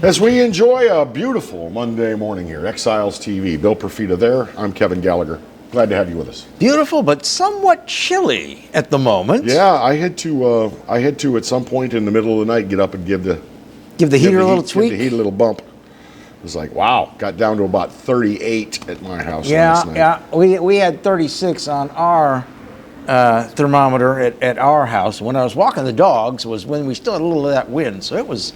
As we enjoy a beautiful Monday morning here, Exiles TV. Bill Profita there. I'm Kevin Gallagher. Glad to have you with us. Beautiful, but somewhat chilly at the moment. Yeah, I had to at some point in the middle of the night get up and give the heater a little tweak. Give the heat a little bump. It was like, wow, got down to about 38 at my house last night. Yeah, we had 36 on our thermometer at our house. When I was walking the dogs was when we still had a little of that wind, so it was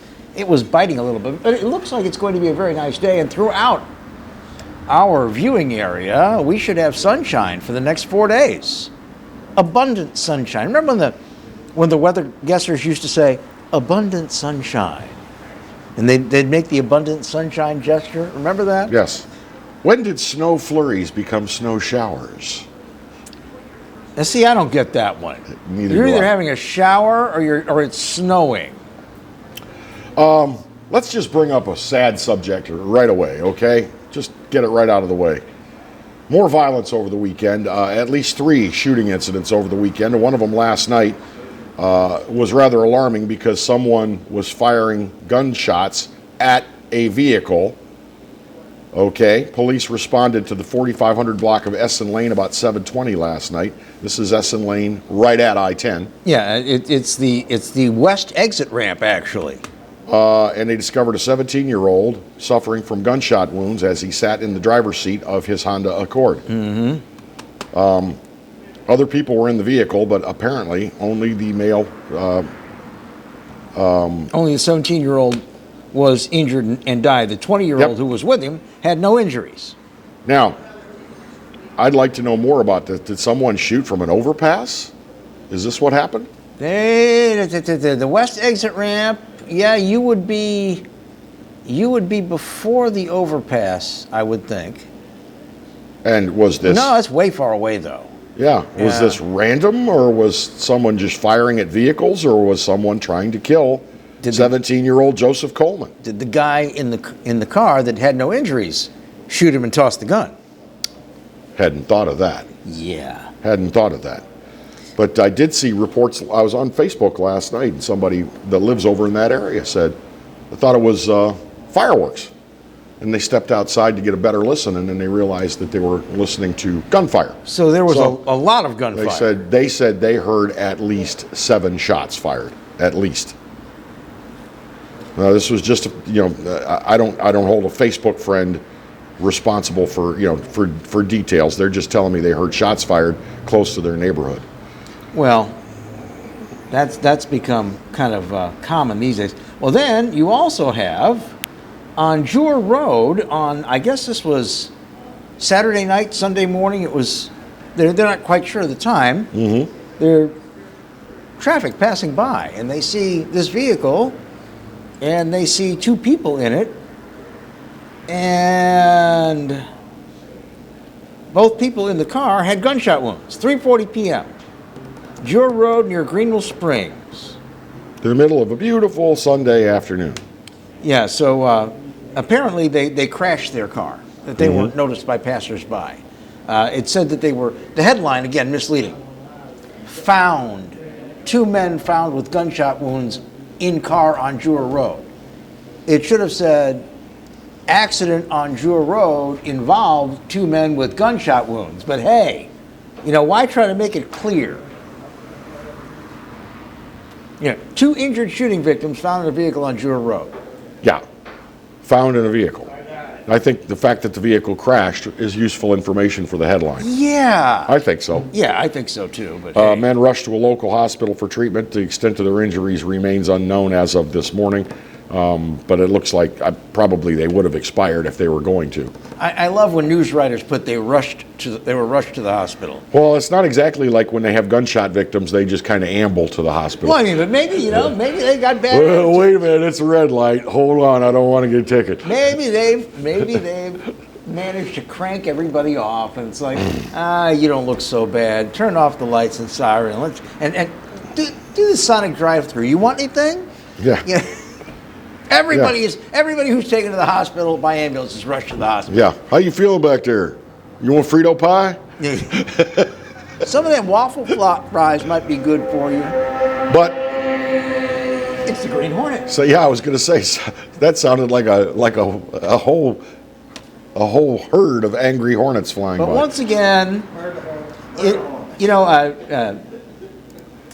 biting a little bit. But it looks like it's going to be a very nice day, and throughout our viewing area, we should have sunshine for the next 4 days. Abundant sunshine. Remember when the weather guessers used to say, abundant sunshine? And they'd make the abundant sunshine gesture. Remember that? Yes. When did snow flurries become snow showers? Now, see, I don't get that one. You're either having a shower or it's snowing. Let's just bring up a sad subject right away, okay? Just get it right out of the way. More violence over the weekend. At least 3 shooting incidents over the weekend. And one of them last night was rather alarming because someone was firing gunshots at a vehicle. Okay, police responded to the 4500 block of Essen Lane about 7:20 last night. This is Essen Lane right at I-10. Yeah, it's the west exit ramp, actually. And they discovered a 17-year-old suffering from gunshot wounds as he sat in the driver's seat of his Honda Accord. Mm-hmm. Other people were in the vehicle, but apparently only the male. Only the 17-year-old was injured and died. The 20-year-old who was with him had no injuries. Now, I'd like to know more about this. Did someone shoot from an overpass? Is this what happened? The west exit ramp. Yeah, you would be before the overpass, I would think. And was this? No, that's way far away, though. Yeah. Was this random, or was someone just firing at vehicles, or was someone trying to kill 17-year-old Joseph Coleman? Did the guy in the car that had no injuries shoot him and toss the gun? Hadn't thought of that. Yeah. Hadn't thought of that. But I did see reports. I was on Facebook last night, and somebody that lives over in that area said, I thought it was fireworks. And they stepped outside to get a better listen, and then they realized that they were listening to gunfire. So there was a lot of gunfire. They said they heard at least 7 shots fired, at least. Now, this was just, I don't hold a Facebook friend responsible for details. They're just telling me they heard shots fired close to their neighborhood. Well, that's become kind of common these days. Well, then you also have on Jewel Road on, I guess this was Saturday night, Sunday morning. It was. They're not quite sure of the time. Mm-hmm. They're traffic passing by, and they see this vehicle, and they see 2 people in it, and both people in the car had gunshot wounds. 3:40 p.m. Jewel Road near Greenville Springs. In the middle of a beautiful Sunday afternoon. Yeah, so apparently they crashed their car, that they weren't noticed by passersby. It said that they were, the headline, again, misleading. 2 men found with gunshot wounds in car on Jewel Road. It should have said, accident on Jewel Road involved 2 men with gunshot wounds. But hey, why try to make it clear? 2 injured shooting victims found in a vehicle on Jewel Road. Yeah, found in a vehicle. I think the fact that the vehicle crashed is useful information for the headline. Yeah. I think so. Yeah, I think so too. But men rushed to a local hospital for treatment. The extent of their injuries remains unknown as of this morning. But it looks like probably they would have expired if they were going to. I love when news writers put they were rushed to the hospital. Well, it's not exactly like when they have gunshot victims, they just kind of amble to the hospital. Well, I mean, but maybe, maybe they got bad. Well, wait a minute, it's a red light. Hold on, I don't want to get a ticket. Maybe they've managed to crank everybody off, and it's like, you don't look so bad. Turn off the lights and siren. And do the sonic drive-through. You want anything? Yeah. Everybody who's taken to the hospital by ambulance is rushed to the hospital. Yeah. How you feeling back there? You want Frito pie? Some of them waffle fries might be good for you. But It's the Green Hornet. So yeah, I was going to say that sounded like a whole herd of angry hornets flying But by. once again,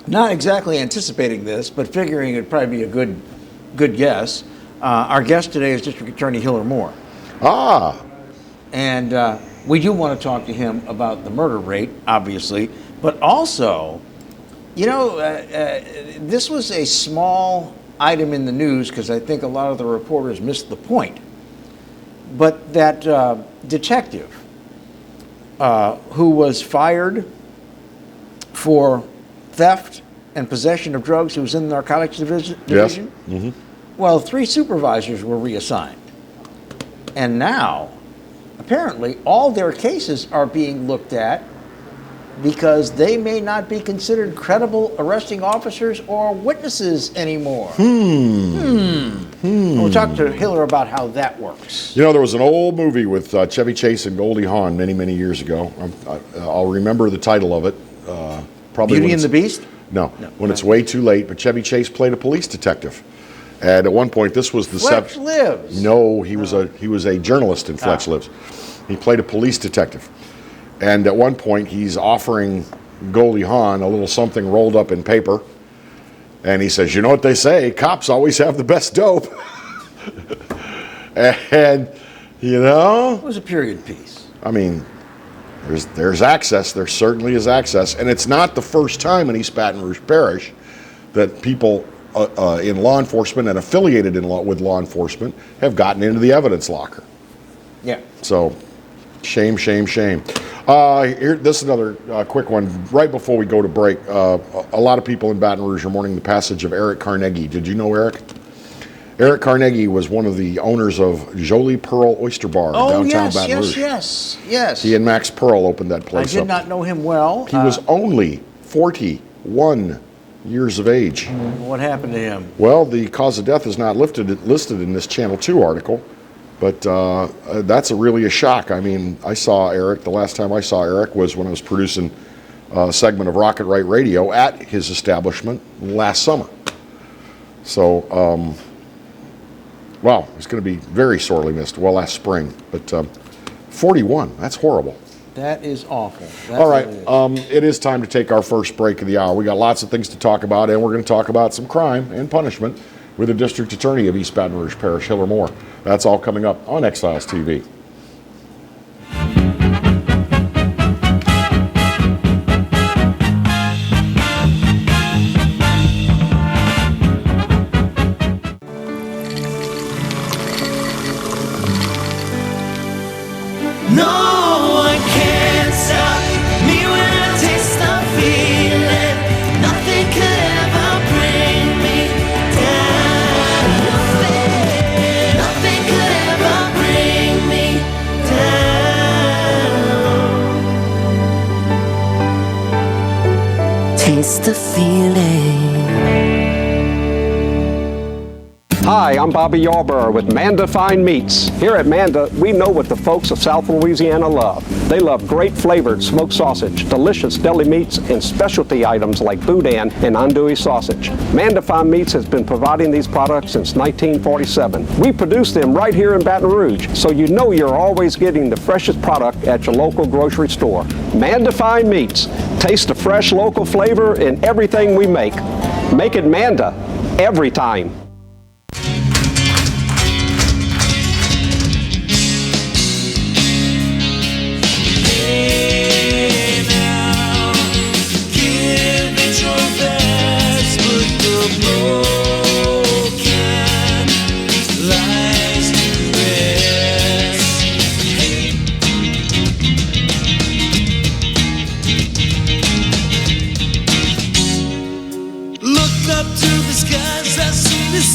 not exactly anticipating this, but figuring it'd probably be a good guess. Our guest today is District Attorney Hiller Moore. Ah, And we do want to talk to him about the murder rate, obviously, but also, this was a small item in the news because I think a lot of the reporters missed the point. But that detective who was fired for theft and possession of drugs, who was in the narcotics division, yes. Mm-hmm. Well, 3 supervisors were reassigned. And now, apparently, all their cases are being looked at because they may not be considered credible arresting officers or witnesses anymore. We'll talk to Hiller about how that works. There was an old movie with Chevy Chase and Goldie Hawn many, many years ago. I'll remember the title of it. Probably Beauty and the Beast? No, when it's way too late. But Chevy Chase played a police detective. And at one point, this was the Fletch Lives. No, he was a journalist in Fletch Lives. He played a police detective, and at one point, he's offering Goldie Hawn a little something rolled up in paper, and he says, "You know what they say? Cops always have the best dope." And It was a period piece. I mean, there's access. There certainly is access, and it's not the first time in East Baton Rouge Parish that people in law enforcement and affiliated with law enforcement have gotten into the evidence locker. Yeah. So, shame, shame, shame. This is another quick one. Right before we go to break, a lot of people in Baton Rouge are mourning the passage of Eric Carnegie. Did you know Eric? Eric Carnegie was one of the owners of Jolie Pearl Oyster Bar in downtown Baton Rouge. Yes. He and Max Pearl opened that place up. I did not know him well. He was only 41 years of age. What happened to him? Well, the cause of death is not listed in this Channel 2 article, but that's really a shock. I mean, I saw Eric, the last time I saw Eric was when I was producing a segment of Rocket Right Radio at his establishment last summer. So, wow, he's going to be very sorely missed. Well, last spring, but 41, that's horrible. That is awful. All right, it is time to take our first break of the hour. We got lots of things to talk about, and we're going to talk about some crime and punishment with the District Attorney of East Baton Rouge Parish, Hiller Moore. That's all coming up on Exiles TV. Taste the feeling. Hi, I'm Bobby Yarborough with Manda Fine Meats. Here at Manda, we know what the folks of South Louisiana love. They love great flavored smoked sausage, delicious deli meats, and specialty items like boudin and andouille sausage. Manda Fine Meats has been providing these products since 1947. We produce them right here in Baton Rouge, so you know you're always getting the freshest product at your local grocery store. Manda Fine Meats. Taste the fresh local flavor in everything we make. Make it Manda every time. Look up to the skies as soon as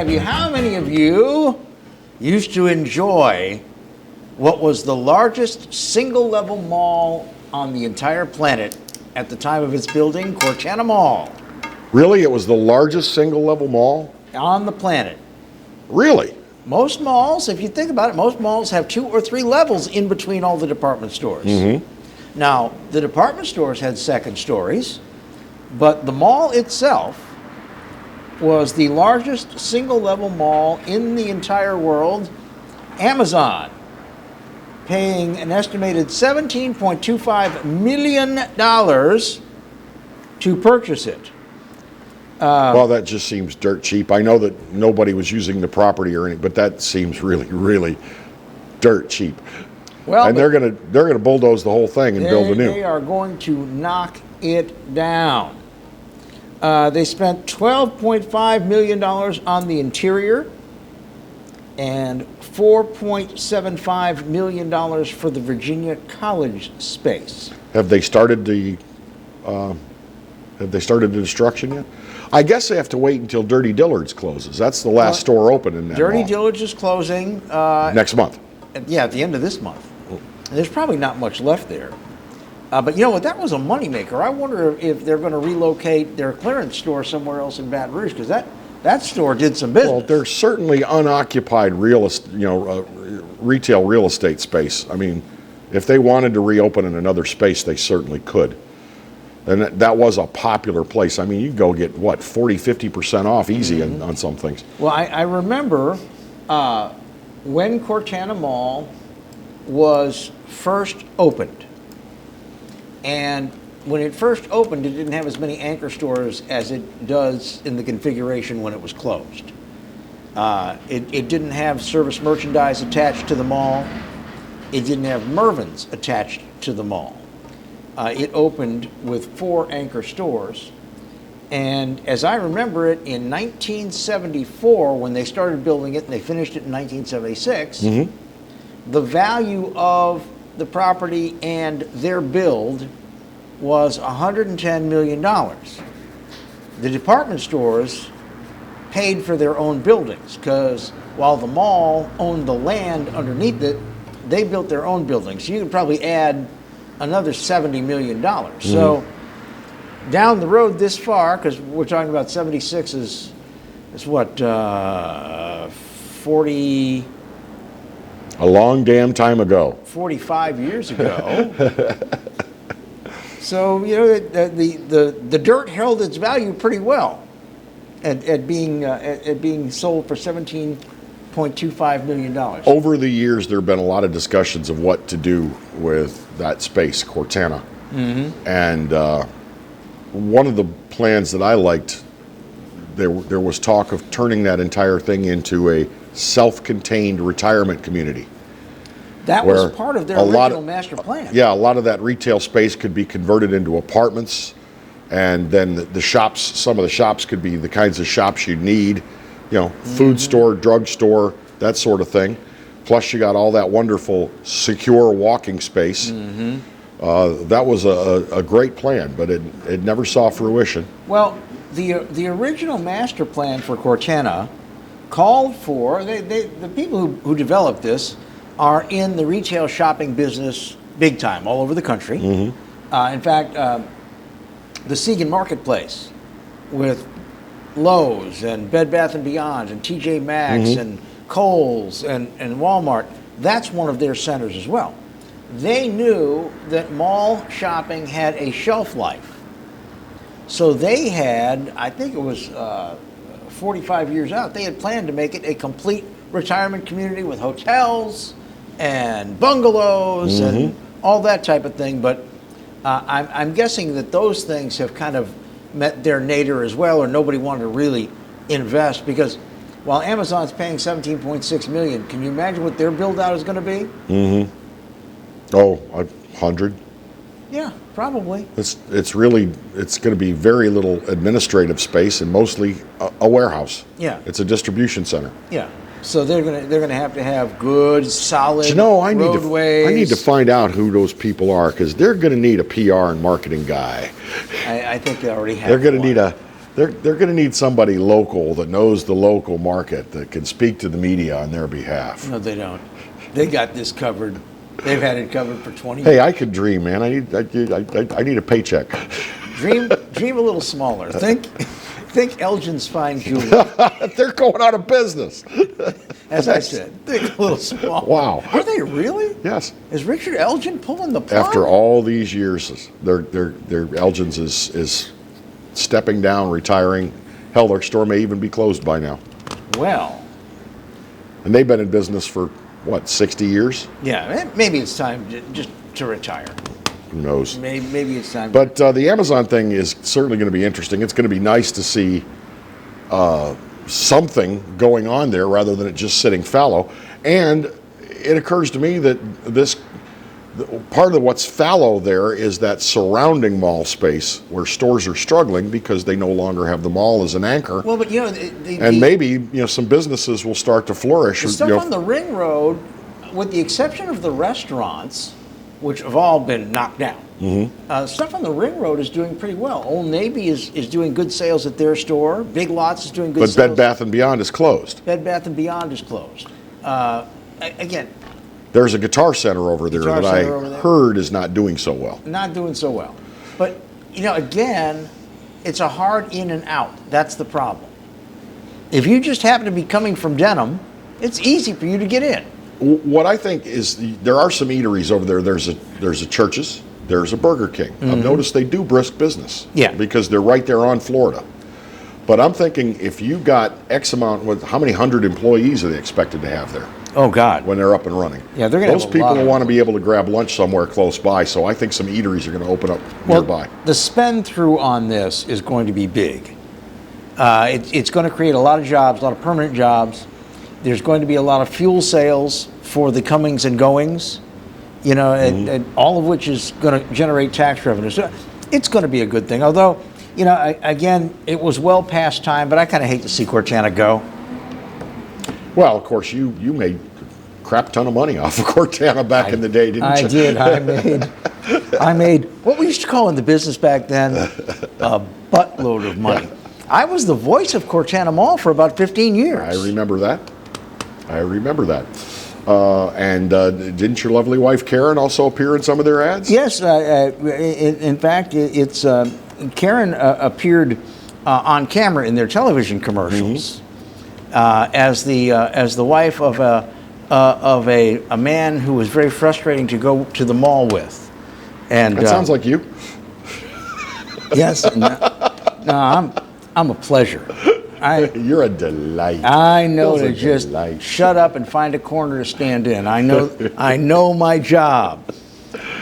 have you. How many of you used to enjoy what was the largest single-level mall on the entire planet at the time of its building, Cortana Mall, Really? It was the largest single-level mall? on the planet? Really? Most malls, if you think about it, most malls have 2 or 3 levels in between all the department stores. Now, the department stores had second stories, but the mall itself was the largest single-level mall in the entire world. Amazon paying an estimated $17.25 million to purchase it. Well, that just seems dirt cheap. I know that nobody was using the property or anything, but that seems really, really dirt cheap. Well, And they're gonna bulldoze the whole thing and build a They new. are going to knock it down. They spent $12.5 million on the interior and $4.75 million for the Virginia College space. Have they started the destruction yet? I guess they have to wait until Dirty Dillard's closes. That's the last store open in that Dirty mall. Dillard's is closing. Next month. At the end of this month. There's probably not much left there. But you know what? That was a moneymaker. I wonder if they're going to relocate their clearance store somewhere else in Baton Rouge, because that store did some business. Well, there's certainly unoccupied retail real estate space. I mean, if they wanted to reopen in another space, they certainly could. And that was a popular place. I mean, you go get, 40-50% off easy on some things. Well, I remember when Cortana Mall was first opened. And when it first opened, it didn't have as many anchor stores as it does in the configuration when it was closed. It didn't have service merchandise attached to the mall. It didn't have Mervyn's attached to the mall. It opened with 4 anchor stores. And as I remember it, in 1974, when they started building it and they finished it in 1976, the value of the property and their build was $110 million. The department stores paid for their own buildings because while the mall owned the land underneath it, they built their own buildings. So you could probably add another $70 million. So down the road this far, because we're talking about 76 is what, 40... A long damn time ago. 45 years ago. So, you know, the dirt held its value pretty well at being sold for $17.25 million. Over the years, there have been a lot of discussions of what to do with that space, Cortana. And one of the plans that I liked, there was talk of turning that entire thing into a self-contained retirement community. That where was part of their a lot original master plan. Yeah, a lot of that retail space could be converted into apartments, and then the shops, some of the shops could be the kinds of shops you need, food store, drug store, that sort of thing. Plus you got all that wonderful secure walking space. That was a great plan, but it never saw fruition. Well, the original master plan for Cortana called for, the people who developed this are in the retail shopping business big time all over the country. In fact, the Segan Marketplace with Lowe's and Bed Bath & Beyond and TJ Maxx and Kohl's and Walmart, that's one of their centers as well. They knew that mall shopping had a shelf life. So they had, I think it was 45 years out, they had planned to make it a complete retirement community with hotels and bungalows and all that type of thing. But I'm guessing that those things have kind of met their nadir as well, or nobody wanted to really invest, because while Amazon's paying $17.6 million, can you imagine what their build out is going to be? Oh, 100. Yeah, probably. It's going to be very little administrative space and mostly a warehouse. Yeah. It's a distribution center. Yeah. So they're gonna have good, solid I roadways. need to find out who those people are, because they're going to need a PR and marketing guy. I think they already have. They're going to need They're going to need somebody local that knows the local market that can speak to the media on their behalf. No, they don't. They got this covered. They've had it covered for 20 years. Hey, I could dream, man. I need a paycheck. Dream a little smaller. Think Elgin's Fine Jewelry. They're going out of business. As I said, think a little smaller. Wow. Are they really? Yes. Is Richard Elgin pulling the plug? After all these years, their Elgin's is stepping down, retiring. Hell, their store may even be closed by now. Well. And they've been in business for, what, 60 years? Yeah, maybe it's time just to retire. Who knows? Maybe it's time. But the Amazon thing is certainly going to be interesting. It's going to be nice to see something going on there rather than it just sitting fallow. And it occurs to me that part of what's fallow there is that surrounding mall space where stores are struggling because they no longer have the mall as an anchor. Well, but maybe some businesses will start to flourish. The stuff on the ring road, with the exception of the restaurants, which have all been knocked down, stuff on the ring road is doing pretty well. Old Navy is doing good sales at their store. Big Lots is doing good sales. But Bed Bath & Beyond is closed. Bed Bath & Beyond is closed. Again, there's a Guitar Center over there that I heard is not doing so well. Not doing so well. But, again, it's a hard in and out. That's the problem. If you just happen to be coming from Denham, it's easy for you to get in. What I think is there are some eateries over there. There's a Church's, there's a Burger King. I've noticed they do brisk business. Yeah. Because they're right there on Florida. But I'm thinking if you got X amount, how many hundred employees are they expected to have there? Oh, God. When they're up and running. Yeah, they're going to Those people will want to be able to grab lunch somewhere close by, so I think some eateries are going to open up nearby. The spend through on this is going to be big. It's going to create a lot of jobs, a lot of permanent jobs. There's going to be a lot of fuel sales for the comings and goings, and all of which is going to generate tax revenue. So it's going to be a good thing. Although, again, it was well past time, but I kind of hate to see Cortana go. Well, of course, you made a crap ton of money off of Cortana back in the day, didn't you? I did. I made what we used to call in the business back then a buttload of money. Yeah. I was the voice of Cortana Mall for about 15 years. I remember that. And didn't your lovely wife Karen also appear in some of their ads? Yes. In fact, it's Karen appeared on camera in their television commercials as the wife of a man who was very frustrating to go to the mall with. And that sounds like you. Yes. No, I'm a pleasure. You're a delight. I know to a just delight. shut up and find a corner to stand in. I know my job.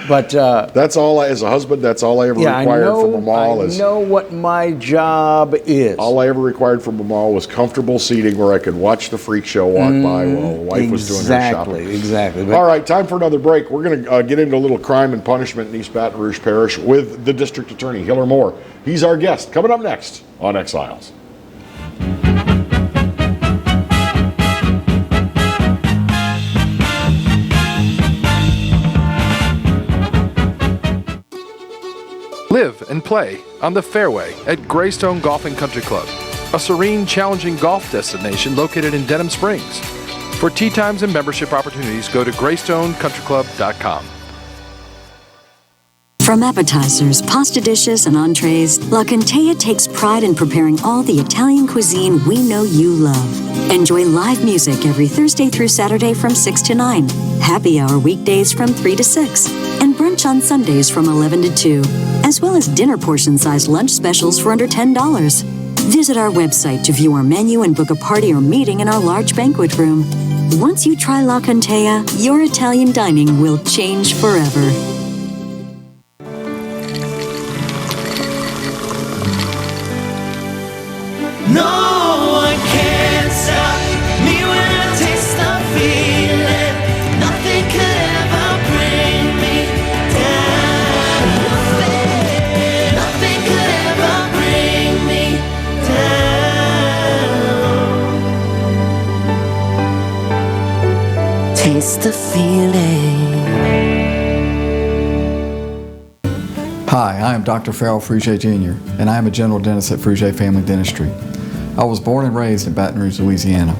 But that's all as a husband. That's all I ever required from a mall. I know what my job is. All I ever required from a mall was comfortable seating where I could watch the freak show walk by while the wife was doing her shopping. Exactly. All right, time for another break. We're going to get into a little crime and punishment in East Baton Rouge Parish with the District Attorney, Hiller Moore. He's our guest. Coming up next on Exiles. Live and play on the fairway at Greystone Golf and Country Club, a serene, challenging golf destination located in Denham Springs. For tee times and membership opportunities, go to GreystoneCountryClub.com. From appetizers, pasta dishes, and entrees, La Contea takes pride in preparing all the Italian cuisine we know you love. Enjoy live music every Thursday through Saturday from 6 to 9, happy hour weekdays from 3 to 6, and brunch on Sundays from 11 to 2, as well as dinner portion-sized lunch specials for under $10. Visit our website to view our menu and book a party or meeting in our large banquet room. Once you try La Contea, your Italian dining will change forever. No one can stop me when I taste the feeling. Nothing could ever bring me down. Nothing could ever bring me down. Taste the feeling. Hi, I am Dr. Farrell Frugier Jr., and I am a general dentist at Frugier Family Dentistry. I was born and raised in Baton Rouge, Louisiana.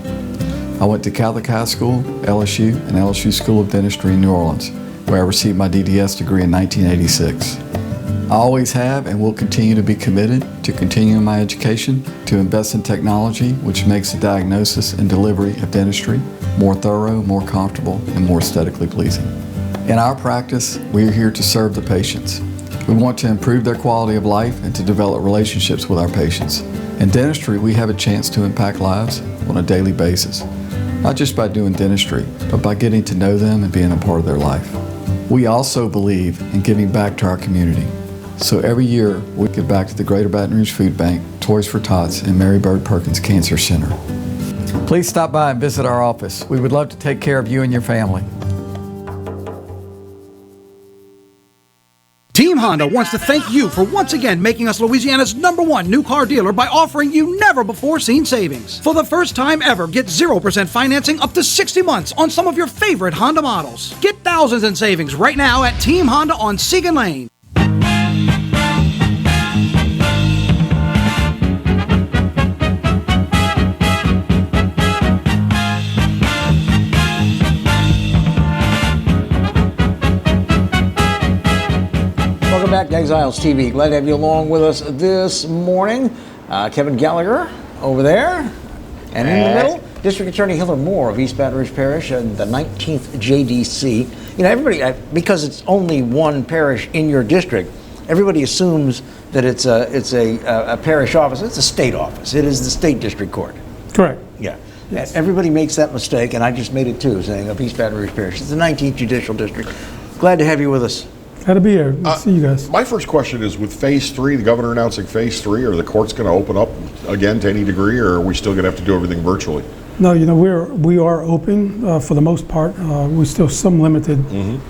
I went to Catholic High School, LSU, and LSU School of Dentistry in New Orleans, where I received my DDS degree in 1986. I always have and will continue to be committed to continuing my education, to invest in technology which makes the diagnosis and delivery of dentistry more thorough, more comfortable, and more aesthetically pleasing. In our practice, we are here to serve the patients. We want to improve their quality of life and to develop relationships with our patients. In dentistry, we have a chance to impact lives on a daily basis, not just by doing dentistry, but by getting to know them and being a part of their life. We also believe in giving back to our community. So every year, we give back to the Greater Baton Rouge Food Bank, Toys for Tots, and Mary Bird Perkins Cancer Center. Please stop by and visit our office. We would love to take care of you and your family. Team Honda wants to thank you for once again making us Louisiana's #1 new car dealer by offering you never-before-seen savings. For the first time ever, get 0% financing up to 60 months on some of your favorite Honda models. Get thousands in savings right now at Team Honda on Segan Lane. Welcome back to Exiles TV. Glad to have you along with us this morning. Kevin Gallagher over there. And in the middle, District Attorney Hiller Moore of East Baton Rouge Parish and the 19th JDC. You know, everybody, because it's only one parish in your district, everybody assumes that it's a parish office. It's a state office. It is the state district court. Correct. Yeah. Yes. Everybody makes that mistake, and I just made it too, saying of East Baton Rouge Parish. It's the 19th Judicial District. Glad to have you with us. Glad to be here. Good to see you guys. My first question is, with Phase 3, the governor announcing Phase 3, are the courts going to open up again to any degree, or are we still going to have to do everything virtually? No, you know, we are open for the most part. We still some limited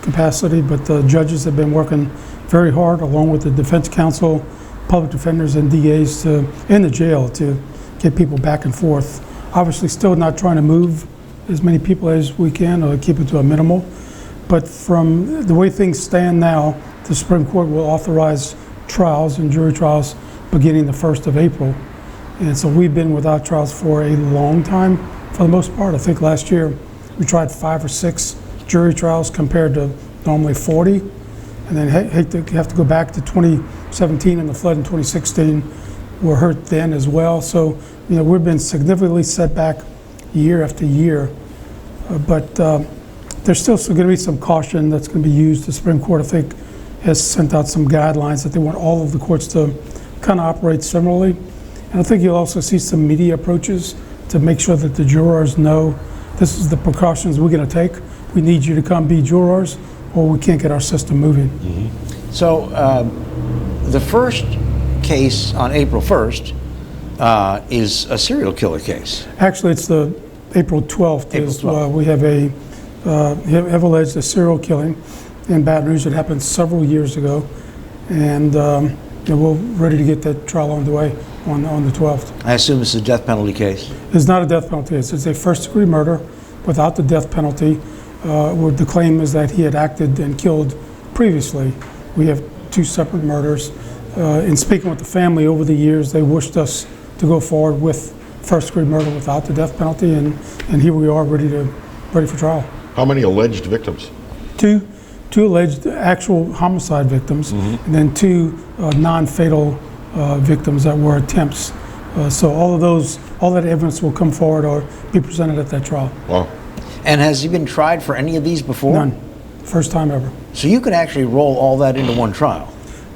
capacity, but the judges have been working very hard, along with the defense counsel, public defenders, and DAs in the jail to get people back and forth. Obviously, still not trying to move as many people as we can, or keep it to a minimal. But from the way things stand now, the Supreme Court will authorize trials and jury trials beginning the 1st of April. And so we've been without trials for a long time, for the most part. I think last year we tried 5 or 6 jury trials compared to normally 40. And then hate to have to go back to 2017 and the flood in 2016 were hurt then as well. So, you know, we've been significantly set back year after year. But there's still going to be some caution that's going to be used. The Supreme Court, I think, has sent out some guidelines that they want all of the courts to kind of operate similarly. And I think you'll also see some media approaches to make sure that the jurors know this is the precautions we're going to take. We need you to come be jurors, or we can't get our system moving. So the first case on April 1st is a serial killer case. Actually, it's the April 12th. April 12th. We have have alleged a serial killing in Baton Rouge that happened several years ago, and you know, we're ready to get that trial underway on the 12th. I assume it's a death penalty case. It's not a death penalty. It's a first-degree murder without the death penalty. Where the claim is that he had acted and killed previously. We have 2 separate murders. In speaking with the family over the years, they wished us to go forward with first-degree murder without the death penalty, and here we are ready for trial. How many alleged victims? Two alleged actual homicide victims, and then 2 non-fatal victims that were attempts. So all that evidence will come forward or be presented at that trial. Wow. And has he been tried for any of these before? None. First time ever. So you could actually roll all that into one trial.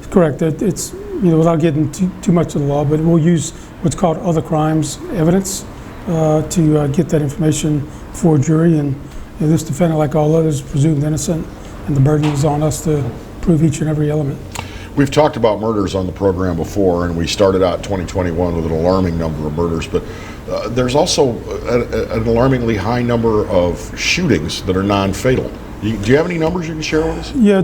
Correct. It's, you know, without getting too much of the law, but we'll use what's called other crimes evidence to get that information for a jury. And you know, this defendant, like all others, is presumed innocent, and the burden is on us to prove each and every element. We've talked about murders on the program before, and we started out 2021 with an alarming number of murders, but there's also an alarmingly high number of shootings that are non-fatal. Do you have any numbers you can share with us? Yeah,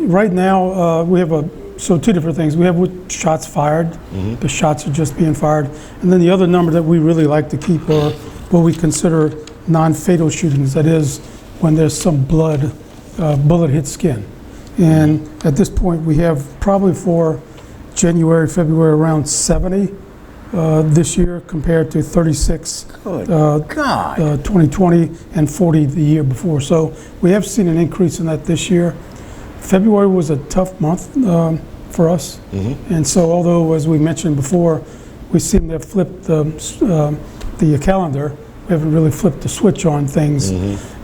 right now we have 2 different things. We have with shots fired. The shots are just being fired. And then the other number that we really like to keep are what we consider non-fatal shootings. That is, when there's some blood, bullet hit skin. And at this point, we have probably for January, February, around 70 this year compared to 36 God. 2020 and 40 the year before. So we have seen an increase in that this year. February was a tough month for us. And so although, as we mentioned before, we seem to have flipped the calendar, we haven't really flipped the switch on things.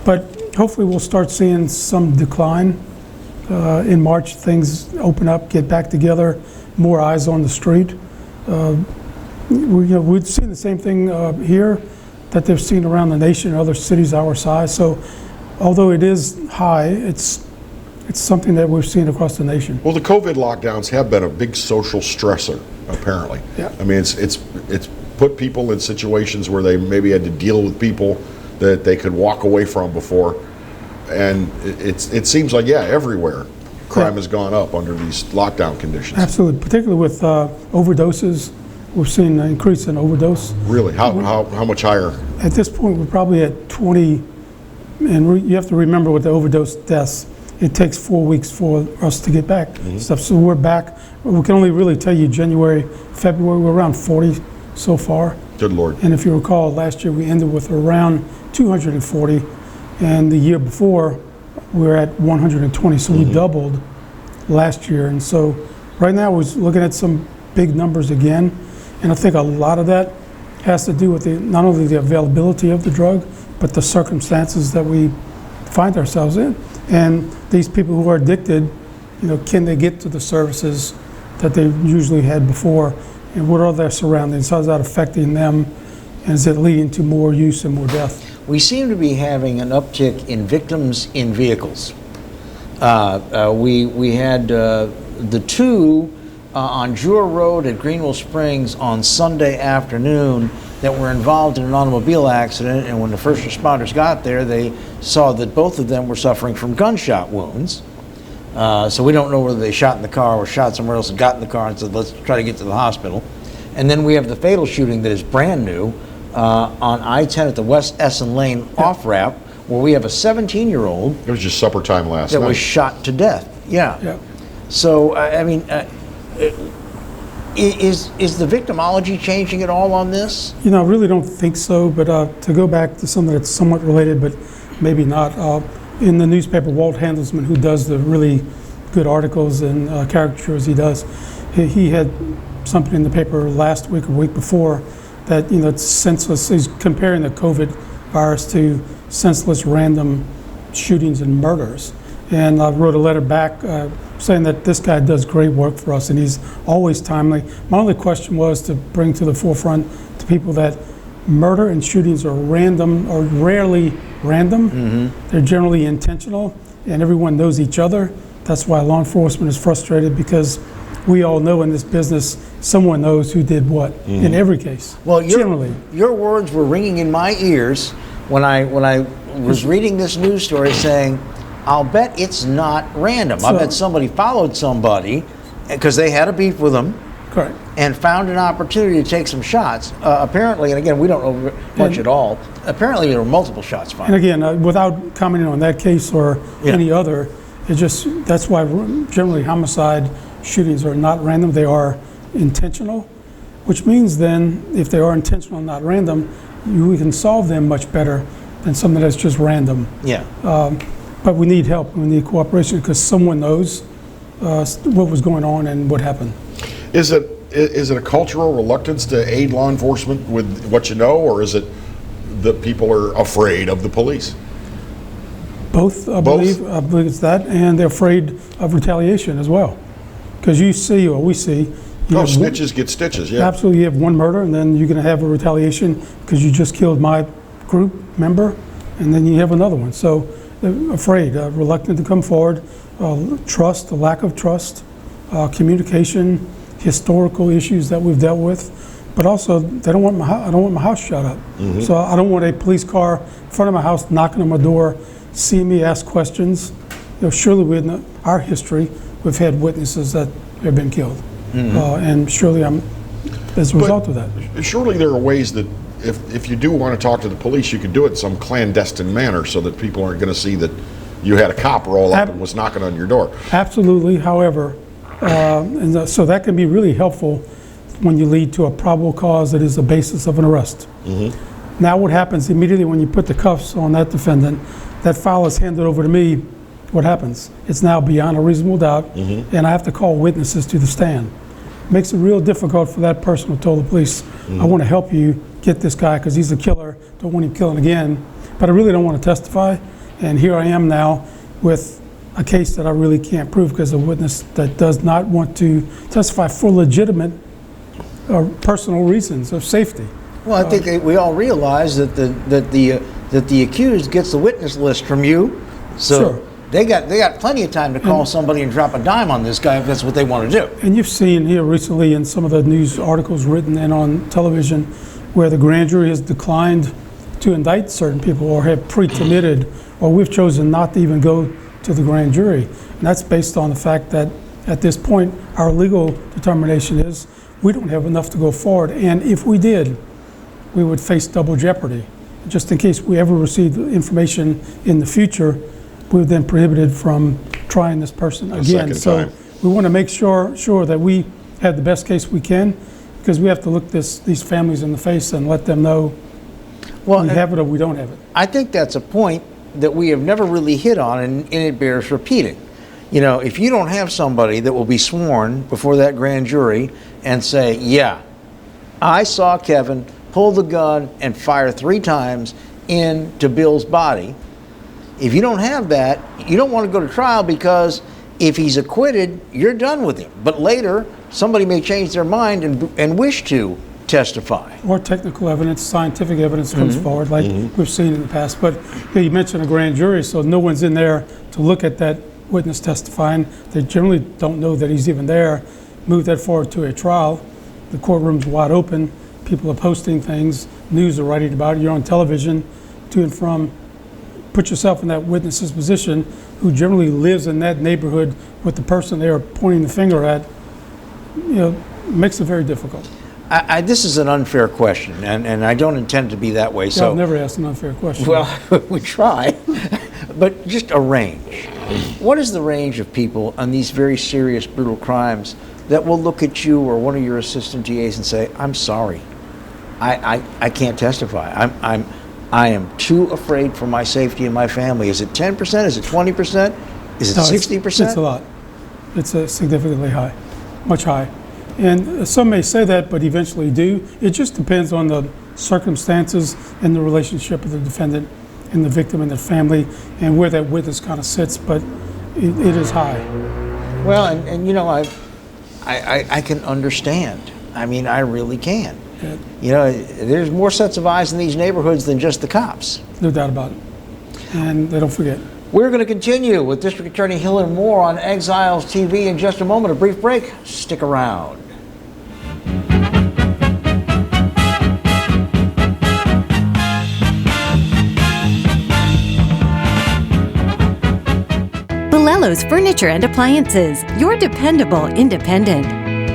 But hopefully we'll start seeing some decline. In March, things open up, get back together, more eyes on the street. We've seen the same thing here that they've seen around the nation and other cities our size. So although it is high, it's something that we've seen across the nation. Well, the COVID lockdowns have been a big social stressor, apparently. Yeah. I mean, it's put people in situations where they maybe had to deal with people that they could walk away from before. And it seems like, everywhere crime has gone up under these lockdown conditions. Absolutely, particularly with overdoses. We've seen an increase in overdose. Really? How much higher? At this point, we're probably at 20, and you have to remember with the overdose deaths, it takes 4 weeks for us to get back stuff. So we're back. We can only really tell you January, February, we're around 40 so far. Good Lord. And if you recall, last year we ended with around 240, and the year before we were at 120. So we doubled last year. And so right now we're looking at some big numbers again. And I think a lot of that has to do with not only the availability of the drug, but the circumstances that we find ourselves in. And these people who are addicted, can they get to the services that they usually had before? And what are their surroundings? How is that affecting them? And is it leading to more use and more death? We seem to be having an uptick in victims in vehicles. We had the two on Jewel Road at Greenville Springs on Sunday afternoon that were involved in an automobile accident, and when the first responders got there, they saw that both of them were suffering from gunshot wounds. So we don't know whether they shot in the car or shot somewhere else and got in the car and said, let's try to get to the hospital. And then we have the fatal shooting that is brand new on I-10 at the West Essen Lane off-ramp, where we have a 17-year-old. It was just supper time last night. That was shot to death. Yeah. So, is the victimology changing at all on this? I really don't think so, but to go back to something that's somewhat related, but maybe not, in the newspaper, Walt Handelsman, who does the really good articles and caricatures he does, he had something in the paper last week or week before that, it's senseless. He's comparing the COVID virus to senseless random shootings and murders. And I wrote a letter back saying that this guy does great work for us and he's always timely. My only question was to bring to the forefront to people that murder and shootings are random or rarely random. They're generally intentional and everyone knows each other. That's why law enforcement is frustrated, because we all know in this business someone knows who did what in every case. Well, generally. Your words were ringing in my ears when I was reading this news story saying, I'll bet it's not random. I bet somebody followed somebody because they had a beef with them. Correct. And found an opportunity to take some shots. Apparently, and again, we don't know much at all, apparently there were multiple shots fired. And again, without commenting on that case or any other, that's why generally homicide shootings are not random, they are intentional, which means then if they are intentional and not random, we can solve them much better than something that's just random. Yeah. But we need help, we need cooperation, because someone knows what was going on and what happened. Is it a cultural reluctance to aid law enforcement with what you know, or is it that people are afraid of the police? Both, I believe it's that, and they're afraid of retaliation as well. Because we see. Snitches get stitches, yeah. Absolutely, you have one murder, and then you're going to have a retaliation because you just killed my group member, and then you have another one. So they're afraid, reluctant to come forward, trust, a lack of trust, communication, historical issues that we've dealt with, but also I don't want my house shut up. So I don't want a police car in front of my house knocking on my door, seeing me ask questions. Surely in our history, we've had witnesses that have been killed. And surely I'm as a result of that. Surely there are ways that if you do want to talk to the police, you could do it in some clandestine manner so that people aren't going to see that you had a cop roll up and was knocking on your door. Absolutely. However, so that can be really helpful when you lead to a probable cause that is the basis of an arrest. Now what happens immediately when you put the cuffs on that defendant, that file is handed over to me, what happens? It's now beyond a reasonable doubt, and I have to call witnesses to the stand. Makes it real difficult for that person who told the police, I want to help you get this guy because he's a killer, don't want him killing again, but I really don't want to testify. And here I am now with a case that I really can't prove because a witness that does not want to testify for legitimate personal reasons of safety. Well, I think we all realize that the accused gets the witness list from you, so Sure. they got plenty of time to call somebody and drop a dime on this guy if that's what they want to do. And you've seen here recently in some of the news articles written and on television where the grand jury has declined to indict certain people or have pre-committed, or we've chosen not to even go to the grand jury. And that's based on the fact that at this point our legal determination is we don't have enough to go forward, and if we did, we would face double jeopardy. Just in case we ever received information in the future, we would then prohibited from trying this person again. So we want to make sure that we have the best case we can, because we have to look these families in the face and let them know we have it or we don't have it. I think that's a point that we have never really hit on, and it bears repeating. You know, if you don't have somebody that will be sworn before that grand jury and say, yeah, I saw Kevin pull the gun and fire 3 times into Bill's body, if you don't have that, you don't want to go to trial, because if he's acquitted, you're done with him. But later, somebody may change their mind and wish to testify. Or technical evidence, scientific evidence comes forward, like we've seen in the past. But you mentioned a grand jury, so no one's in there to look at that witness testifying. They generally don't know that he's even there. Move that forward to a trial. The courtroom's wide open. People are posting things. News are writing about it. You're on television to and from. Put yourself in that witness's position, who generally lives in that neighborhood with the person they are pointing the finger at. You know, makes it very difficult. This is an unfair question, and I don't intend to be that way. So I've never asked an unfair question. Well, we try, but just a range. What is the range of people on these very serious, brutal crimes that will look at you or one of your assistant DAs and say, "I'm sorry, I can't testify. I am too afraid for my safety and my family"? Is it 10%? Is it 20%? Is it 60%? It's a lot. It's significantly high, much high. And some may say that, but eventually do. It just depends on the circumstances and the relationship of the defendant and the victim and the family and where that witness kind of sits, but it is high. Well, and you know, I can understand. I mean, I really can. Yeah. You know, there's more sets of eyes in these neighborhoods than just the cops. No doubt about it. And they don't forget. We're going to continue with District Attorney Hill and more on Exiles TV in just a moment. A brief break. Stick around. Bolello's Furniture and Appliances, your dependable independent.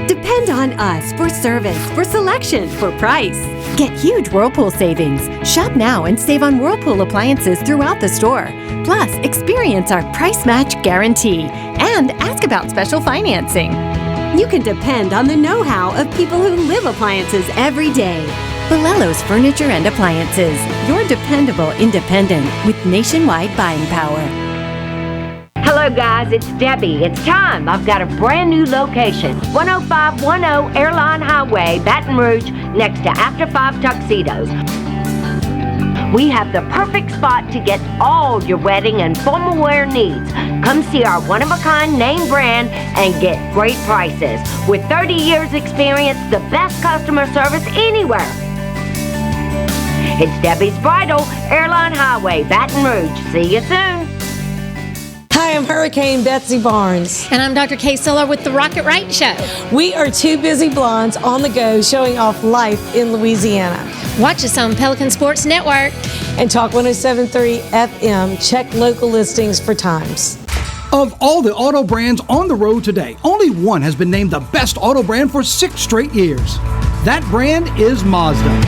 Depend on us for service, for selection, for price. Get huge Whirlpool savings. Shop now and save on Whirlpool appliances throughout the store. Plus, experience our price match guarantee and ask about special financing. You can depend on the know-how of people who live appliances every day. Bolello's Furniture and Appliances, your dependable independent with nationwide buying power. Hello guys, it's Debbie. It's time. I've got a brand new location. 10510 Airline Highway, Baton Rouge, next to After 5 Tuxedos. We have the perfect spot to get all your wedding and formal wear needs. Come see our one-of-a-kind name brand and get great prices. With 30 years experience, the best customer service anywhere. It's Debbie's Bridal, Airline Highway, Baton Rouge. See you soon. Hi, I'm Hurricane Betsy Barnes. And I'm Dr. Kay Siller with The Rocket Right Show. We are two busy blondes on the go showing off life in Louisiana. Watch us on Pelican Sports Network. And Talk 107.3 FM. Check local listings for times. Of all the auto brands on the road today, only one has been named the best auto brand for 6 straight years. That brand is Mazda.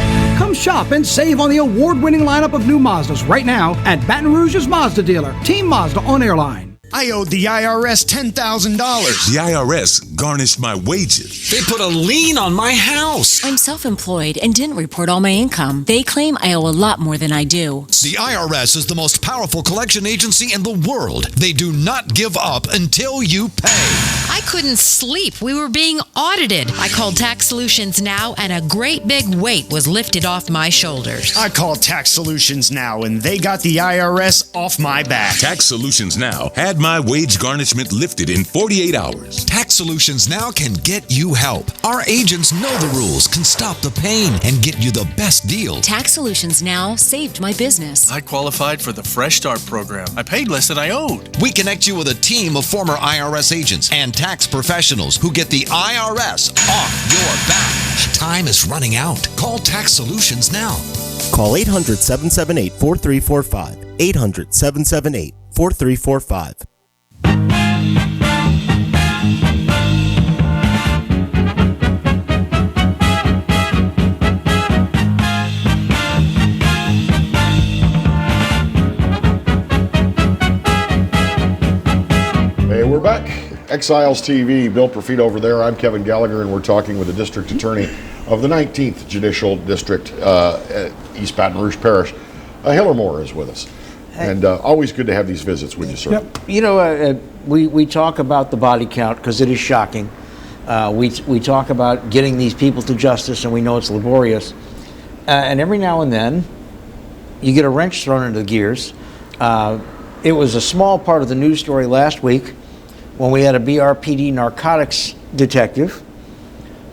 Come shop and save on the award-winning lineup of new Mazdas right now at Baton Rouge's Mazda dealer, Team Mazda on Airline. I owed the IRS $10,000. The IRS garnished my wages. They put a lien on my house. I'm self-employed and didn't report all my income. They claim I owe a lot more than I do. The IRS is the most powerful collection agency in the world. They do not give up until you pay. I couldn't sleep. We were being audited. I called Tax Solutions Now, and a great big weight was lifted off my shoulders. I called Tax Solutions Now, and they got the IRS off my back. Tax Solutions Now had my wage garnishment lifted in 48 hours. Tax Solutions Now can get you help. Our agents know the rules, can stop the pain, and get you the best deal. Tax Solutions Now saved my business. I qualified for the Fresh Start program. I paid less than I owed. We connect you with a team of former IRS agents and tax professionals who get the IRS off your back. Time is running out. Call Tax Solutions now. Call 800-778-4345. 800-778-4345. Hey, we're back. Exiles TV, Bill Profit over there. I'm Kevin Gallagher, and we're talking with the District Attorney of the 19th Judicial District, East Baton Rouge Parish. Hiller Moore is with us. And always good to have these visits with you, sir. Yep. You know, we talk about the body count because it is shocking. We talk about getting these people to justice, and we know it's laborious. And every now and then, you get a wrench thrown into the gears. It was a small part of the news story last week when we had a BRPD narcotics detective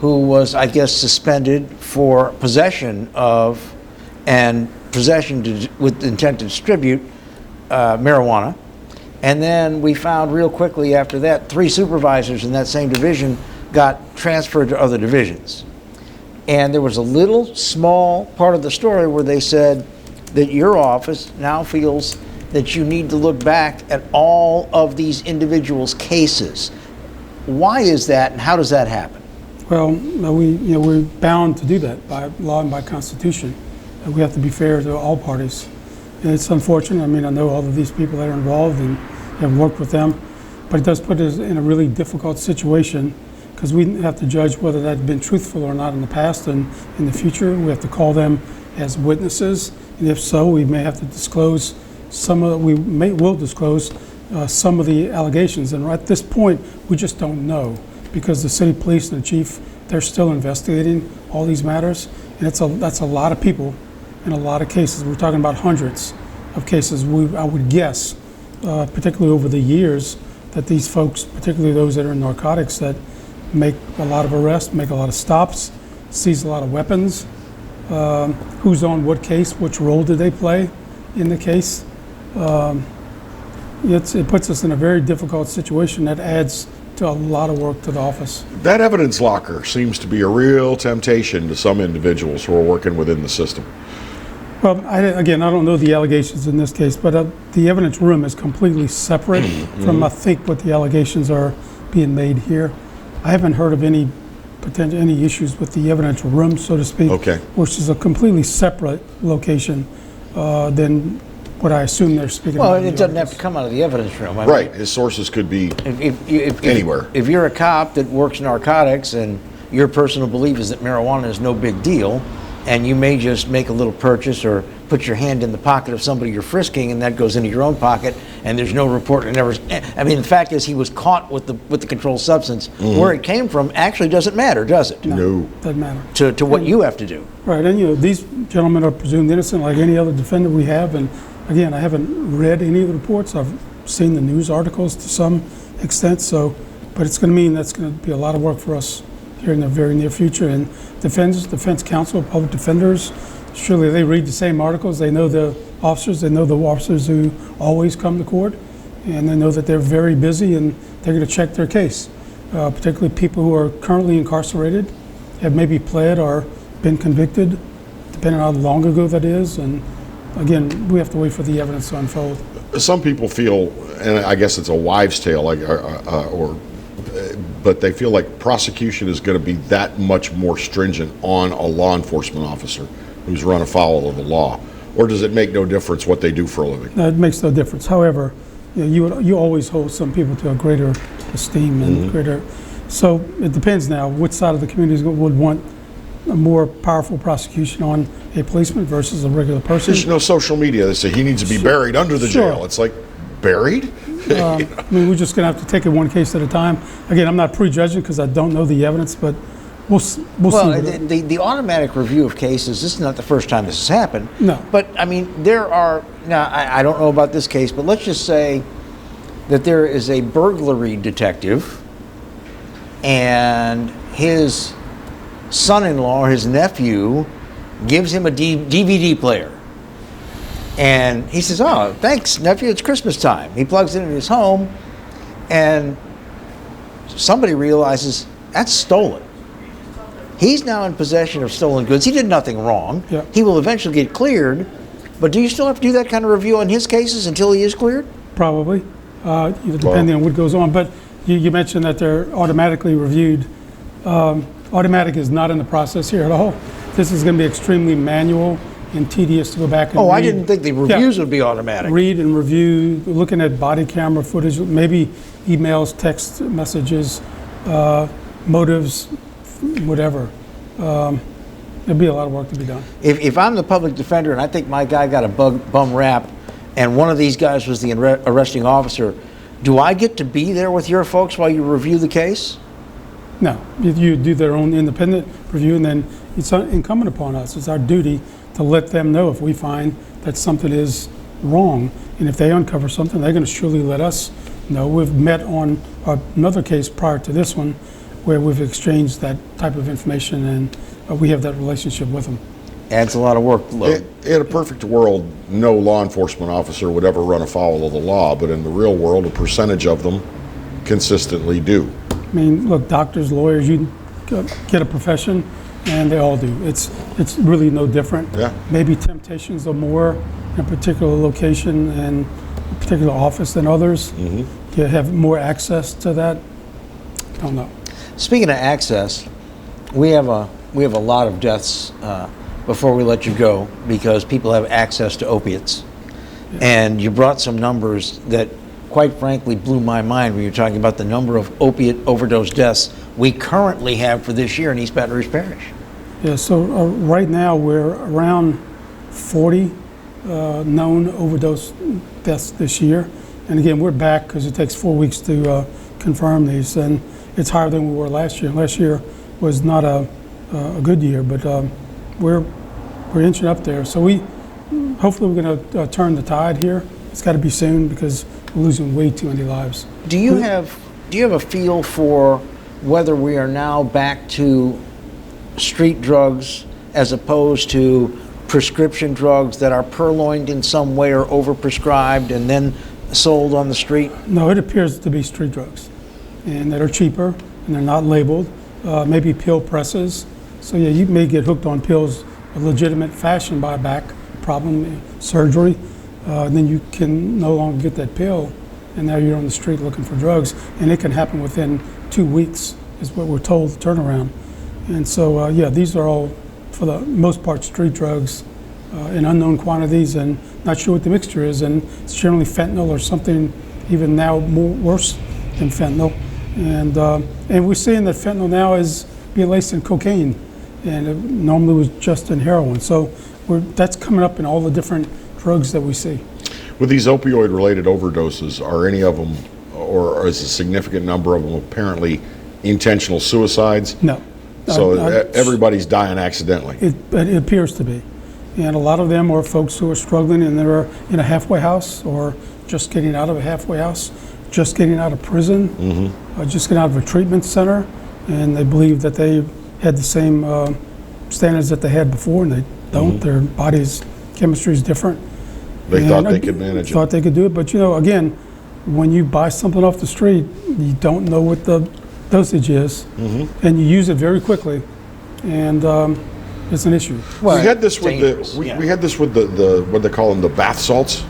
who was, I guess, suspended for possession of and possession with intent to distribute marijuana. And then we found real quickly after that 3 supervisors in that same division got transferred to other divisions. And there was a little small part of the story where they said that your office now feels that you need to look back at all of these individuals' cases. Why is that, and how does that happen? Well, we're bound to do that by law and by Constitution. We have to be fair to all parties. And it's unfortunate. I mean, I know all of these people that are involved and have worked with them, but it does put us in a really difficult situation because we have to judge whether that's been truthful or not in the past, and in the future we have to call them as witnesses, and if so, we may have to disclose will disclose some of the allegations. And at this point, we just don't know because the city police and the chief, they're still investigating all these matters, and that's a lot of people in a lot of cases. We're talking about hundreds of cases. I would guess, particularly over the years, that these folks, particularly those that are in narcotics, that make a lot of arrests, make a lot of stops, seize a lot of weapons, who's on what case, which role did they play in the case. It puts us in a very difficult situation that adds to a lot of work to the office. That evidence locker seems to be a real temptation to some individuals who are working within the system. Well, I don't know the allegations in this case, but the evidence room is completely separate from, I think, what the allegations are being made here. I haven't heard of any issues with the evidence room, so to speak, which is a completely separate location than what I assume they're speaking about. Well, it doesn't have to come out of the evidence room. I right. mean, his sources could be anywhere. If you're a cop that works narcotics and your personal belief is that marijuana is no big deal, and you may just make a little purchase or put your hand in the pocket of somebody you're frisking, and that goes into your own pocket, and there's no report. I mean, the fact is he was caught with the controlled substance. Where it came from actually doesn't matter, does it? No. Doesn't matter. To what you have to do. Right, and these gentlemen are presumed innocent like any other defendant we have, and again, I haven't read any of the reports. I've seen the news articles to some extent, but it's going to mean that's going to be a lot of work for us here in the very near future. And defense counsel, public defenders, surely they read the same articles. They know the officers who always come to court, and they know that they're very busy and they're going to check their case, particularly people who are currently incarcerated, have maybe pled or been convicted, depending on how long ago that is. And again, we have to wait for the evidence to unfold. Some people feel, and I guess it's a wives' tale, but they feel like prosecution is going to be that much more stringent on a law enforcement officer who's run afoul of the law? Or does it make no difference what they do for a living? It makes no difference. However, you always hold some people to a greater esteem and greater. So it depends now which side of the community would want a more powerful prosecution on a policeman versus a regular person. There's social media. They say he needs to be buried under the jail. It's like, buried? I mean, we're just going to have to take it one case at a time. Again, I'm not prejudging because I don't know the evidence, but we'll see. The automatic review of cases, this is not the first time this has happened. No. But, I mean, there are, now, I don't know about this case, but let's just say that there is a burglary detective and his son-in-law or his nephew gives him a DVD player. And he says, "Oh, thanks, nephew, it's Christmas time." He plugs it in his home, and somebody realizes that's stolen. He's now in possession of stolen goods. He did nothing wrong. Yeah. He will eventually get cleared, but do you still have to do that kind of review on his cases until he is cleared? Probably, depending on what goes on. But you mentioned that they're automatically reviewed. Automatic is not in the process here at all. This is going to be extremely manual and tedious to go back and read. I didn't think the reviews would be automatic. Read and review, looking at body camera footage, maybe emails, text messages, motives, whatever. There'll be a lot of work to be done. If I'm the public defender and I think my guy got a bum rap and one of these guys was the arresting officer, do I get to be there with your folks while you review the case? No, you do their own independent review, and then it's incumbent upon us. It's our duty to let them know if we find that something is wrong. And if they uncover something, they're going to surely let us know. We've met on another case prior to this one where we've exchanged that type of information, and we have that relationship with them. Adds a lot of workload. In a perfect world, no law enforcement officer would ever run afoul of the law, but in the real world, a percentage of them consistently do. I mean, look, doctors, lawyers, you get a profession, and they all do. It's really no different. Yeah. Maybe temptations are more in a particular location and a particular office than others. You have more access to that. I don't know. Speaking of access, we have a lot of deaths before we let you go because people have access to opiates. Yeah. And you brought some numbers that quite frankly blew my mind when you're talking about the number of opiate overdose deaths we currently have for this year in East Baton Rouge Parish. Yeah, so right now we're around 40 known overdose deaths this year. And again, we're back because it takes 4 weeks to confirm these, and it's higher than we were last year. Last year was not a good year, but we're inching up there. So hopefully we're going to turn the tide here. It's got to be soon because we're losing way too many lives. Do you have a feel for whether we are now back to street drugs as opposed to prescription drugs that are purloined in some way or overprescribed and then sold on the street? No, it appears to be street drugs, and that are cheaper and they're not labeled. Maybe pill presses. So yeah, you may get hooked on pills a legitimate fashion by a back problem, surgery. Then you can no longer get that pill, and now you're on the street looking for drugs, and it can happen within 2 weeks, is what we're told, the turnaround. And so, these are all, for the most part, street drugs in unknown quantities, and not sure what the mixture is, and it's generally fentanyl or something even now worse than fentanyl. And we're seeing that fentanyl now is being laced in cocaine, and it normally was just in heroin. So that's coming up in all the different drugs that we see. With these opioid-related overdoses, are any of them, or is a significant number of them apparently intentional suicides? No. So everybody's dying accidentally? It appears to be. And a lot of them are folks who are struggling and they're in a halfway house or just getting out of a halfway house, just getting out of prison, just getting out of a treatment center, and they believe that they had the same standards that they had before, and they don't. Their body's chemistry is different. They thought they could manage it. Thought they could do it, but again, when you buy something off the street, you don't know what the dosage is, and you use it very quickly, and it's an issue. Well, we had this with the what they call them, the bath salts,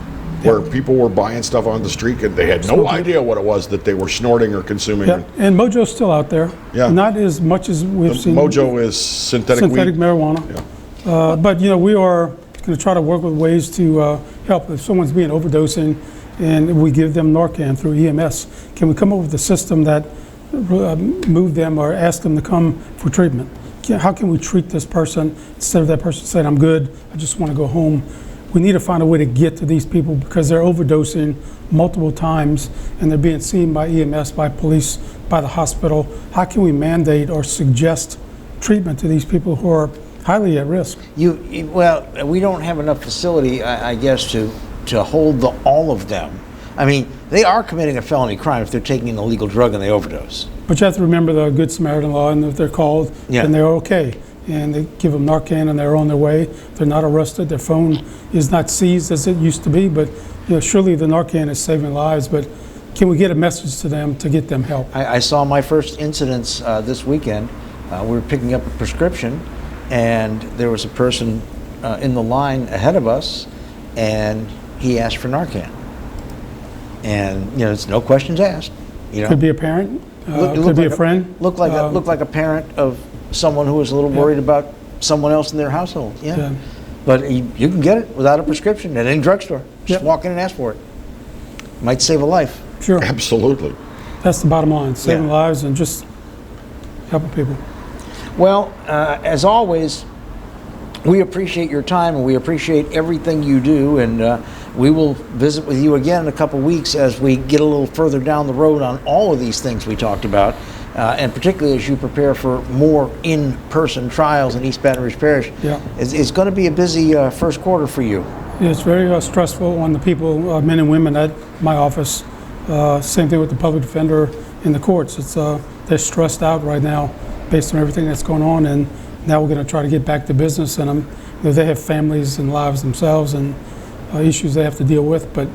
where people were buying stuff on the street and they had no idea what it was that they were snorting or consuming. Yeah, and Mojo's still out there. Yeah. Not as much as we've seen. Mojo is synthetic weed. Marijuana. Yeah. But we are going to try to work with ways to help. If someone's being overdosing and we give them Narcan through EMS, can we come up with a system that move them or ask them to come for treatment? How can we treat this person instead of that person saying, I'm good, I just want to go home? We need to find a way to get to these people because they're overdosing multiple times and they're being seen by EMS, by police, by the hospital. How can we mandate or suggest treatment to these people who are highly at risk? Well, we don't have enough facility, I guess, to hold all of them. I mean, they are committing a felony crime if they're taking an illegal drug and they overdose. But you have to remember the Good Samaritan law, and if they're called, then they're okay. And they give them Narcan and they're on their way. They're not arrested. Their phone is not seized as it used to be, but surely the Narcan is saving lives. But can we get a message to them to get them help? I saw my first incidents this weekend. We were picking up a prescription, and there was a person in the line ahead of us, and he asked for Narcan. And it's no questions asked. Could be a parent. Could be a friend. Looked like a parent of someone who was a little worried about someone else in their household. Yeah. But you can get it without a prescription at any drugstore. Just walk in and ask for it. Might save a life. Sure. Absolutely. That's the bottom line. Saving lives and just helping people. Well, as always, we appreciate your time and we appreciate everything you do, and we will visit with you again in a couple weeks as we get a little further down the road on all of these things we talked about, and particularly as you prepare for more in-person trials in East Baton Rouge Parish. It's going to be a busy first quarter for you. Yeah, it's very stressful on the people, men and women at my office. Same thing with the public defender in the courts. They're stressed out right now based on everything that's going on, and now we're going to try to get back to business. And they have families and lives themselves and issues they have to deal with, but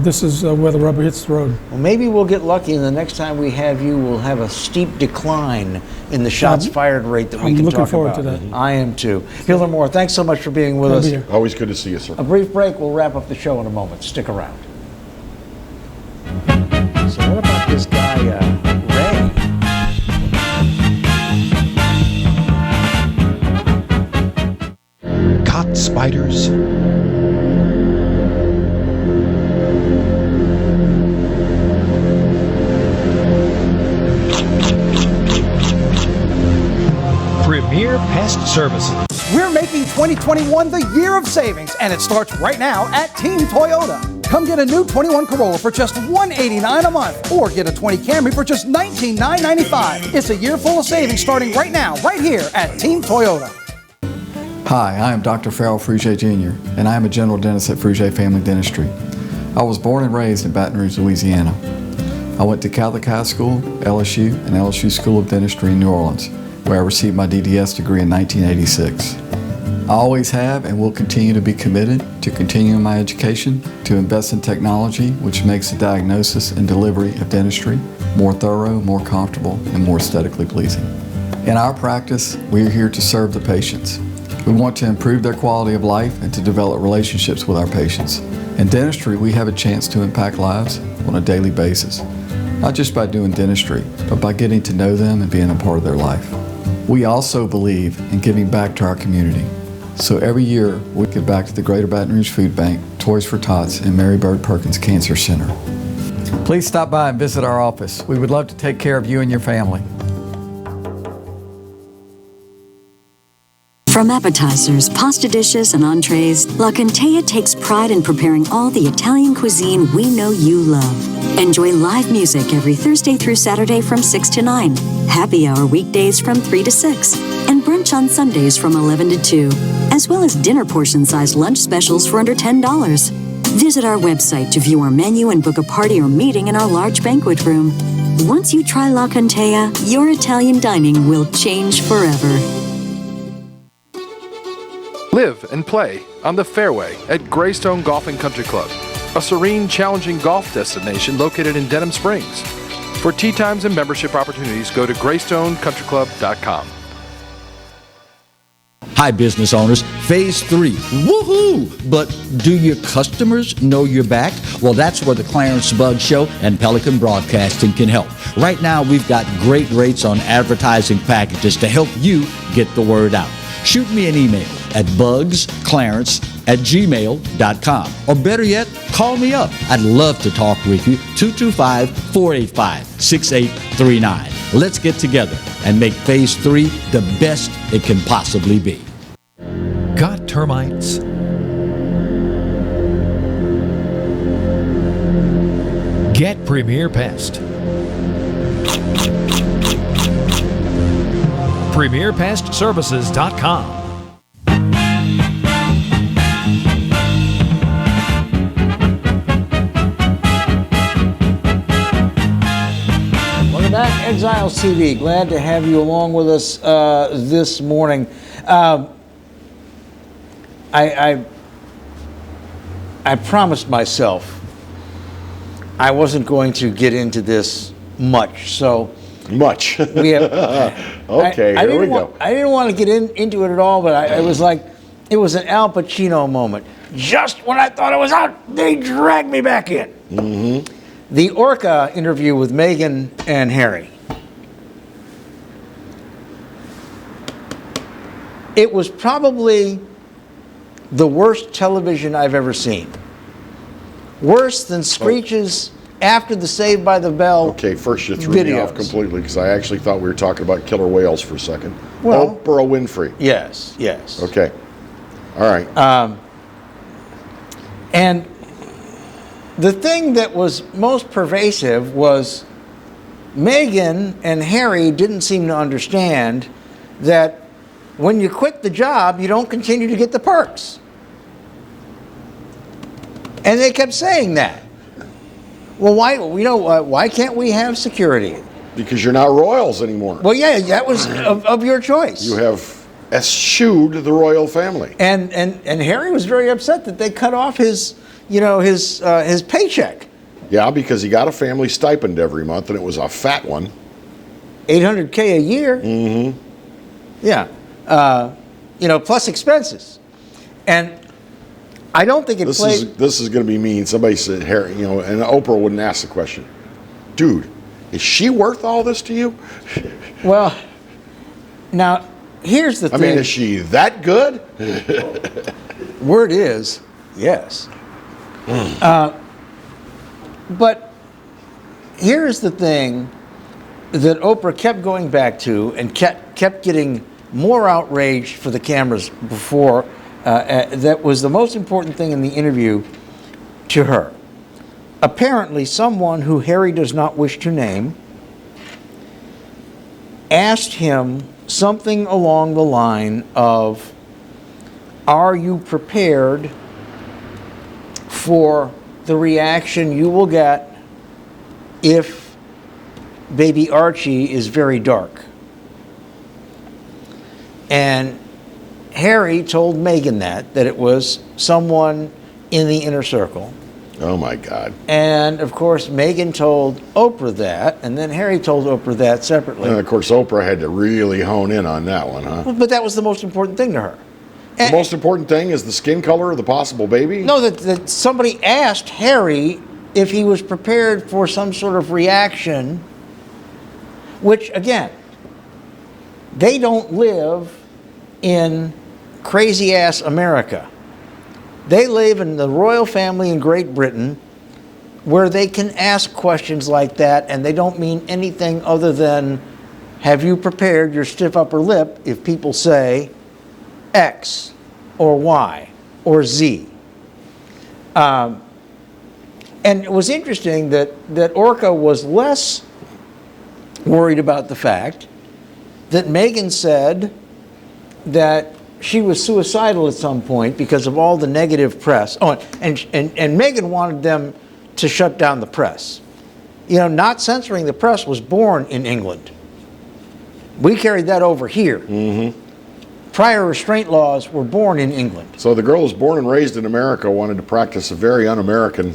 this is where the rubber hits the road. Well, maybe we'll get lucky, and the next time we have you, we'll have a steep decline in the shots fired rate that we can talk about. I'm looking forward to that. I am too. Hiller Moore, thanks so much for being with us. Always good to see you, sir. A brief break. We'll wrap up the show in a moment. Stick around. So what about this guy, Ray? Caught spiders. Premier Pest Services. We're making 2021 the year of savings, and it starts right now at Team Toyota. Come get a new 21 Corolla for just $189 a month, or get a 20 Camry for just $19,995. It's a year full of savings starting right now, right here at Team Toyota. Hi, I am Dr. Farrell Frugier Jr., and I am a general dentist at Frugier Family Dentistry. I was born and raised in Baton Rouge, Louisiana. I went to Catholic High School, LSU, and LSU School of Dentistry in New Orleans, where I received my DDS degree in 1986. I always have and will continue to be committed to continuing my education, to invest in technology which makes the diagnosis and delivery of dentistry more thorough, more comfortable, and more aesthetically pleasing. In our practice, we are here to serve the patients. We want to improve their quality of life and to develop relationships with our patients. In dentistry, we have a chance to impact lives on a daily basis, not just by doing dentistry, but by getting to know them and being a part of their life. We also believe in giving back to our community. So every year, we give back to the Greater Baton Rouge Food Bank, Toys for Tots, and Mary Bird Perkins Cancer Center. Please stop by and visit our office. We would love to take care of you and your family. From appetizers, pasta dishes, and entrees, La Contea takes pride in preparing all the Italian cuisine we know you love. Enjoy live music every Thursday through Saturday from 6 to 9, happy hour weekdays from 3 to 6, and brunch on Sundays from 11 to 2, as well as dinner portion-sized lunch specials for under $10. Visit our website to view our menu and book a party or meeting in our large banquet room. Once you try La Contea, your Italian dining will change forever. Live and play on the fairway at Greystone Golf and Country Club, a serene, challenging golf destination located in Denham Springs. For tee times and membership opportunities, go to GreystoneCountryClub.com. Hi, business owners. Phase 3. Woohoo! But do your customers know you're back? Well, that's where the Clarence Bugg Show and Pelican Broadcasting can help. Right now, we've got great rates on advertising packages to help you get the word out. Shoot me an email, at bugsclarence@gmail.com. Or better yet, call me up. I'd love to talk with you. 225-485-6839. Let's get together and make Phase 3 the best it can possibly be. Got termites? Get Premier Pest. PremierPestServices.com. Welcome back, Exiles TV. Glad to have you along with us this morning. I promised myself I wasn't going to get into this much, so much. We have, okay, here we go. I didn't want to get into it at all, but I was like, it was an Al Pacino moment. Just when I thought it was out, they dragged me back in. Mm-hmm. The Orca interview with Meghan and Harry. It was probably the worst television I've ever seen. Worse than Screech's after the Saved by the Bell. Okay, first you threw me videos. off completely because I actually thought we were talking about killer whales for a second. Well, Oprah Winfrey. Yes. Okay. All right. And the thing that was most pervasive was Meghan and Harry didn't seem to understand that when you quit the job, you don't continue to get the perks. And they kept saying that. Well, why can't we have security? Because you're not royals anymore. Well, yeah, that was of your choice. You have eschewed the royal family. And Harry was very upset that they cut off his paycheck. Yeah, because he got a family stipend every month, and it was a fat one. $800K a year. Mm-hmm. Yeah. Plus expenses. And I don't think This is going to be mean. Somebody said, Harry, and Oprah wouldn't ask the question. Dude, is she worth all this to you? Well, now, here's the thing. I mean, is she that good? Word is, yes. But here's the thing that Oprah kept going back to and kept getting more outraged for the cameras before. That was the most important thing in the interview to her. Apparently, someone who Harry does not wish to name asked him something along the line of, "Are you prepared for the reaction you will get if baby Archie is very dark?" And Harry told Meghan that it was someone in the inner circle. Oh, my God. And, of course, Meghan told Oprah that, and then Harry told Oprah that separately. And, of course, Oprah had to really hone in on that one, huh? But that was the most important thing to her. The most important thing is the skin color of the possible baby? No, that somebody asked Harry if he was prepared for some sort of reaction, which, again, they don't live in crazy-ass America. They live in the royal family in Great Britain where they can ask questions like that and they don't mean anything other than, have you prepared your stiff upper lip if people say X or Y or Z? And it was interesting that Orca was less worried about the fact that Meghan said that she was suicidal at some point because of all the negative press. Oh, and Meghan wanted them to shut down the press. Not censoring the press was born in England. We carried that over here. Mm-hmm. Prior restraint laws were born in England. So the girl who was born and raised in America wanted to practice a very un-American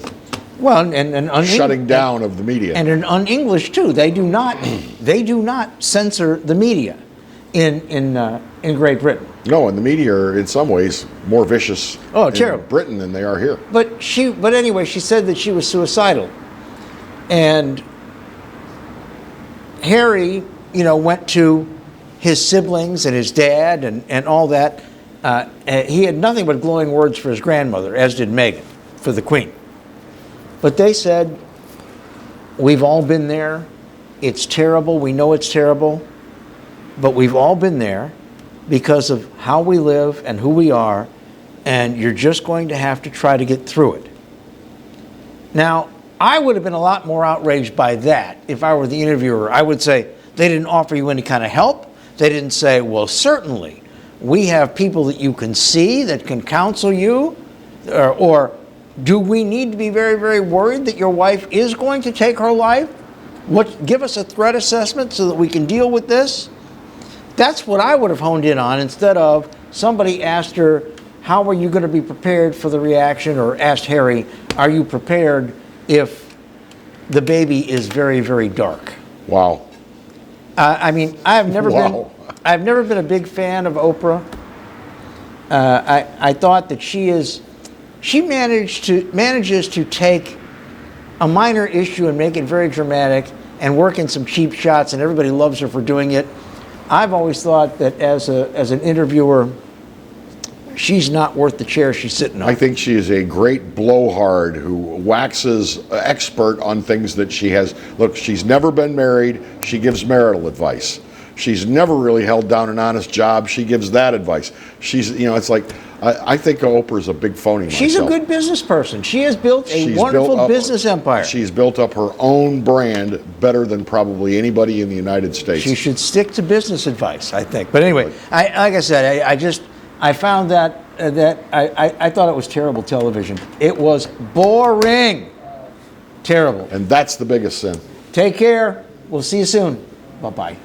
shutting down of the media. And an un-English too. They do not censor the media in Great Britain. No, and the media are in some ways more vicious in Britain than they are here. But anyway, she said that she was suicidal. And Harry, went to his siblings and his dad and all that He had nothing but glowing words for his grandmother, as did Meghan, for the Queen. But they said, we've all been there. It's terrible. We know it's terrible. But we've all been there because of how we live and who we are. And you're just going to have to try to get through it. Now, I would have been a lot more outraged by that if I were the interviewer. I would say, they didn't offer you any kind of help. They didn't say, well, certainly, we have people that you can see that can counsel you. Or do we need to be very, very worried that your wife is going to take her life? Give us a threat assessment so that we can deal with this. That's what I would have honed in on, instead of somebody asked her, how are you going to be prepared for the reaction? Or asked Harry, are you prepared if the baby is very, very dark? Wow. I mean, I've never been a big fan of Oprah. I thought that she manages to take a minor issue and make it very dramatic and work in some cheap shots, and everybody loves her for doing it. I've always thought that as an interviewer, she's not worth the chair she's sitting on. I think she is a great blowhard who waxes expert on things that she has. Look, she's never been married. She gives marital advice. She's never really held down an honest job. She gives that advice. It's like, I think Oprah's a big phony myself. She's a good business person. She has built a wonderful business empire. She's built up her own brand better than probably anybody in the United States. She should stick to business advice, I think. But anyway, like I said, I found that I thought it was terrible television. It was boring. Terrible. And that's the biggest sin. Take care. We'll see you soon. Bye-bye.